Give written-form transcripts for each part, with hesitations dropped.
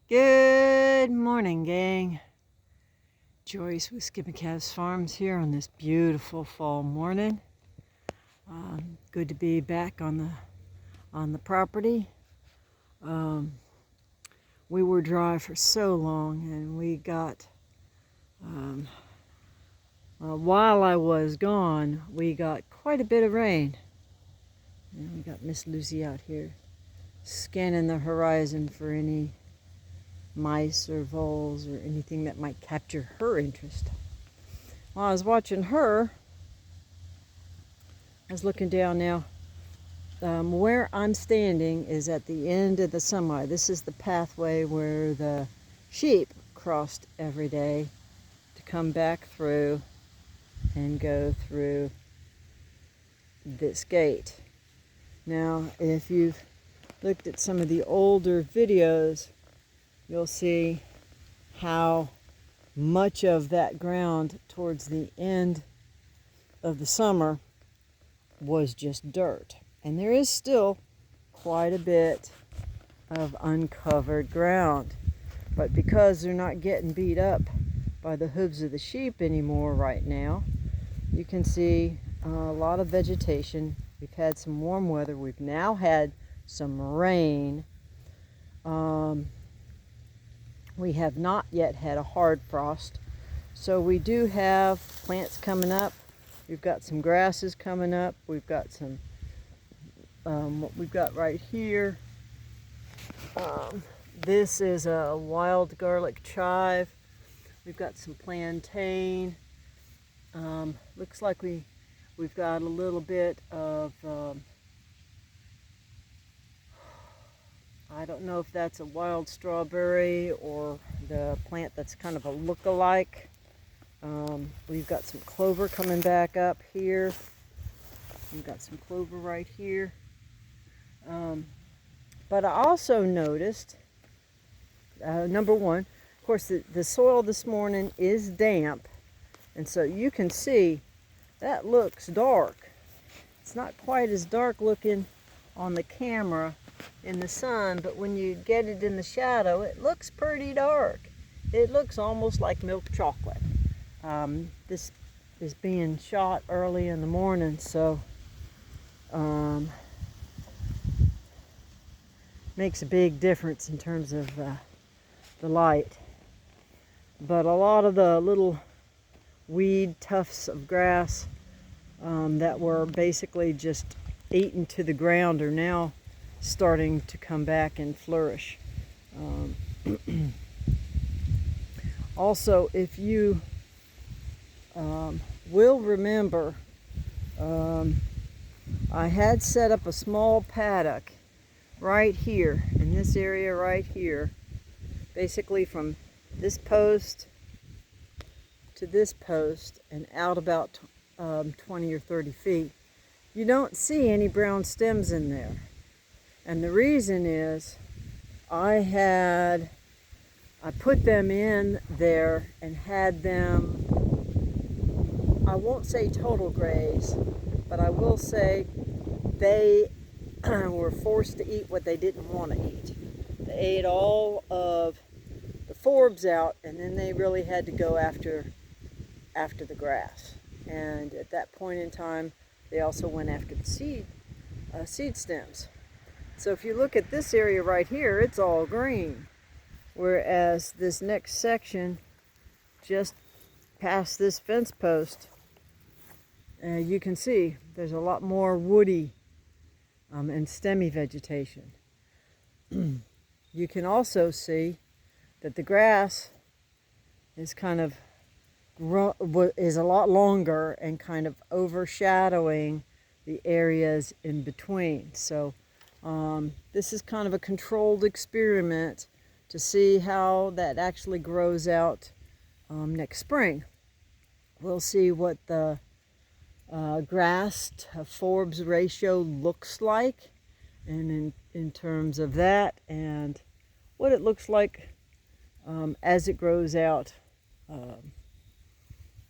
Good morning, gang. Joyce with Skipping Calves Farms here on this beautiful fall morning. Good to be back on the property. We were dry for so long, and we got while I was gone, we got quite a bit of rain. And we got Miss Lucy out here scanning the horizon for any mice or voles or anything that might capture her interest. While I was watching her, I was looking down now. Where I'm standing is at the end of the semi. This is the pathway where the sheep crossed every day to come back through and go through this gate. Now, if you've looked at some of the older videos, you'll see how much of that ground towards the end of the summer was just dirt. And there is still quite a bit of uncovered ground. But because they're not getting beat up by the hooves of the sheep anymore right now, you can see a lot of vegetation. We've had some warm weather. We've now had some rain. We have not yet had a hard frost. So we do have plants coming up. We've got some grasses coming up. We've got some, what we've got right here. This is a wild garlic chive. We've got some plantain. Looks like we've got a little bit of, I don't know if that's a wild strawberry or the plant that's kind of a look-alike. We've got some clover coming back up here. We've got some clover right here. But I also noticed, number one, of course, the soil this morning is damp. And so you can see that looks dark. It's not quite as dark looking on the camera in the sun, but when you get it in the shadow, it looks pretty dark. It looks almost like milk chocolate. This is being shot early in the morning, so makes a big difference in terms of the light. But a lot of the little weed tufts of grass that were basically just eaten to the ground are now starting to come back and flourish. Also, if you will remember, I had set up a small paddock right here in this area right here, basically from this post to this post and out about 20 or 30 feet. You don't see any brown stems in there. And the reason is I put them in there and had them, I won't say total graze, but I will say they were forced to eat what they didn't want to eat. They ate all of the forbs out, and then they really had to go after the grass. And at that point in time, they also went after the seed stems. So if you look at this area right here, it's all green. Whereas this next section, just past this fence post, you can see there's a lot more woody and stemmy vegetation. You can also see that the grass is is a lot longer and kind of overshadowing the areas in between. So this is kind of a controlled experiment to see how that actually grows out next spring. We'll see what the grass to forbs ratio looks like, and in terms of that, and what it looks like as it grows out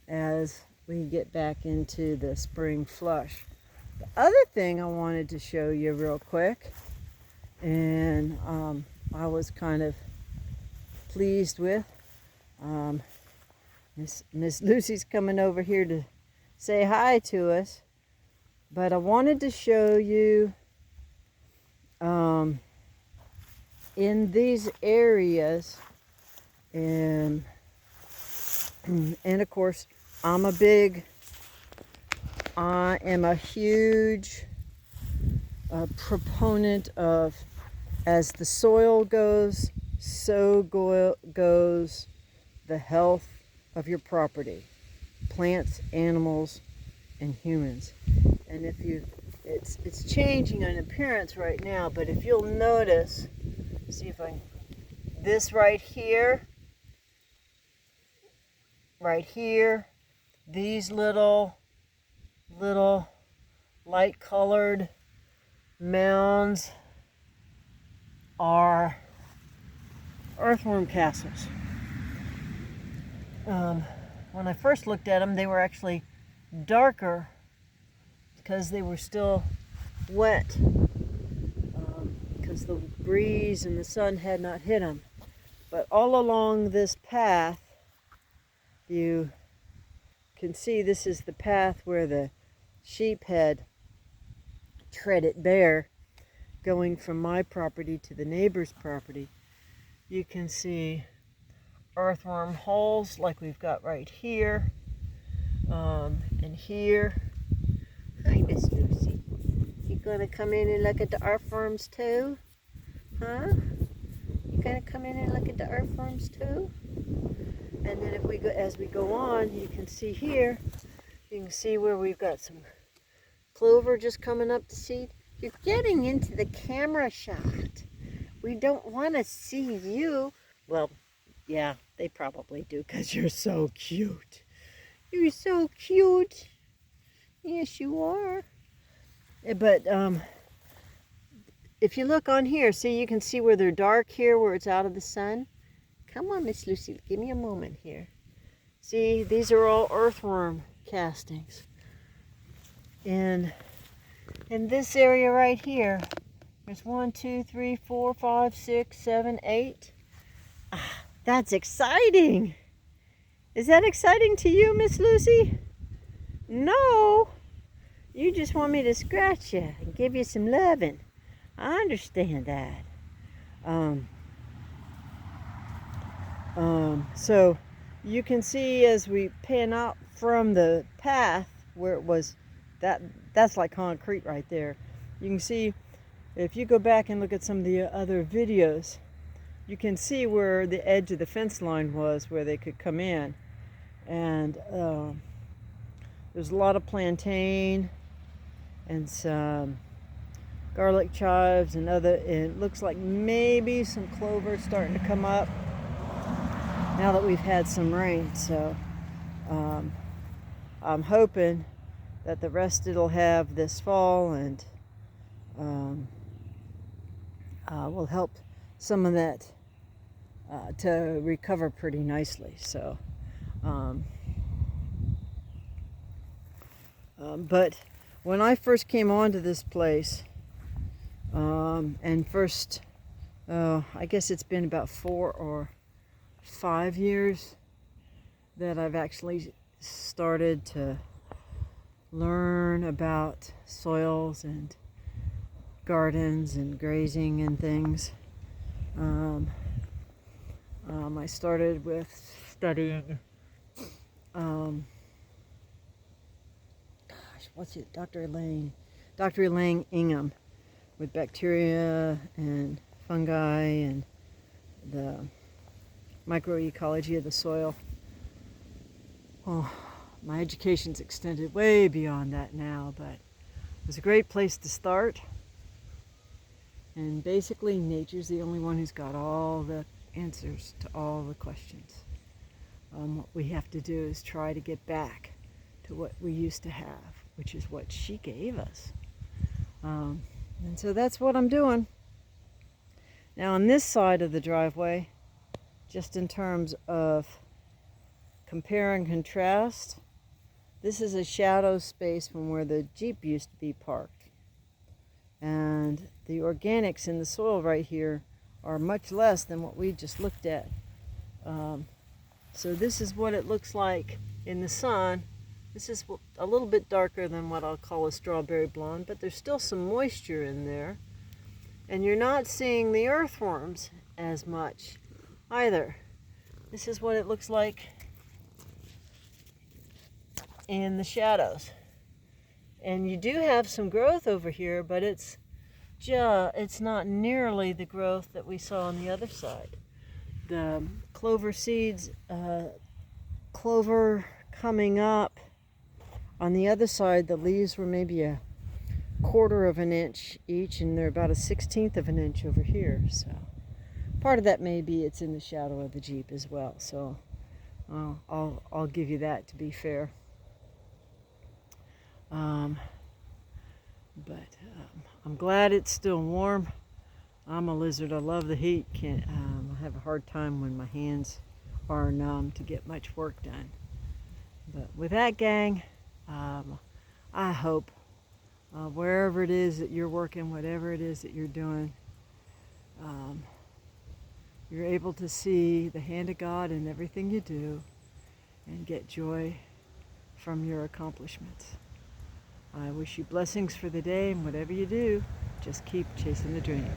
as we get back into the spring flush. The other thing I wanted to show you real quick, and I was kind of pleased with. Miss Lucy's coming over here to say hi to us, but I wanted to show you in these areas, and of course I am a huge proponent of, as the soil goes, so goes the health of your property, plants, animals, and humans. And if you, it's changing in appearance right now, but if you'll notice, see if I, this right here, these little light colored mounds are earthworm castles. When I first looked at them, they were actually darker because they were still wet, because the breeze and the sun had not hit them. But all along this path, you can see this is the path where the sheep had treaded bare, going from my property to the neighbor's property. You can see earthworm holes like we've got right here, and here. Hi, Miss Lucy. You gonna come in and look at the earthworms too? Huh? You gonna come in and look at the earthworms too? And then if we go, as we go on, you can see here, you can see where we've got some clover just coming up to seed. You're getting into the camera shot. We don't want to see you. Well, yeah, they probably do, because you're so cute. You're so cute. Yes, you are. But if you look on here, see, you can see where they're dark here, where it's out of the sun. Come on, Miss Lucy, give me a moment here. See, these are all earthworm castings. And in this area right here, there's 1, 2, 3, 4, 5, 6, 7, 8. That's exciting. Is that exciting to you, Miss Lucy? No. You just want me to scratch you and give you some loving. I understand that. So you can see as we pan out from the path where it was, that's like concrete right there. You can see, if you go back and look at some of the other videos, you can see where the edge of the fence line was, where they could come in. And there's a lot of plantain and some garlic chives and it looks like maybe some clover starting to come up now that we've had some rain. So I'm hoping that the rest it'll have this fall, and will help some of that to recover pretty nicely. So but when I first came onto this place, and first, I guess it's been about 4 or 5 years that I've actually started to learn about soils and gardens and grazing and things. I started with studying, what's it, Dr. Elaine Ingham, with bacteria and fungi and the microecology of the soil. Oh, my education's extended way beyond that now, but it was a great place to start. And basically, nature's the only one who's got all the answers to all the questions. What we have to do is try to get back to what we used to have, which is what she gave us. And so that's what I'm doing. Now on this side of the driveway, just in terms of compare and contrast, this is a shadow space from where the Jeep used to be parked. And the organics in the soil right here are much less than what we just looked at So this is what it looks like in the sun. This is a little bit darker than what I'll call a strawberry blonde, but there's still some moisture in there. And you're not seeing the earthworms as much either. This is what it looks like in the shadows. And you do have some growth over here, but it's not nearly the growth that we saw on the other side. The clover seeds, clover coming up. On the other side, the leaves were maybe a quarter of an inch each, and they're about a 1/16 of an inch over here. So part of that may be it's in the shadow of the Jeep as well. So I'll give you that to be fair. But I'm glad it's still warm. I'm a lizard. I love the heat. I have a hard time when my hands are numb to get much work done. But with that, gang, I hope wherever it is that you're working, whatever it is that you're doing, you're able to see the hand of God in everything you do and get joy from your accomplishments. I wish you blessings for the day, and whatever you do, just keep chasing the dream.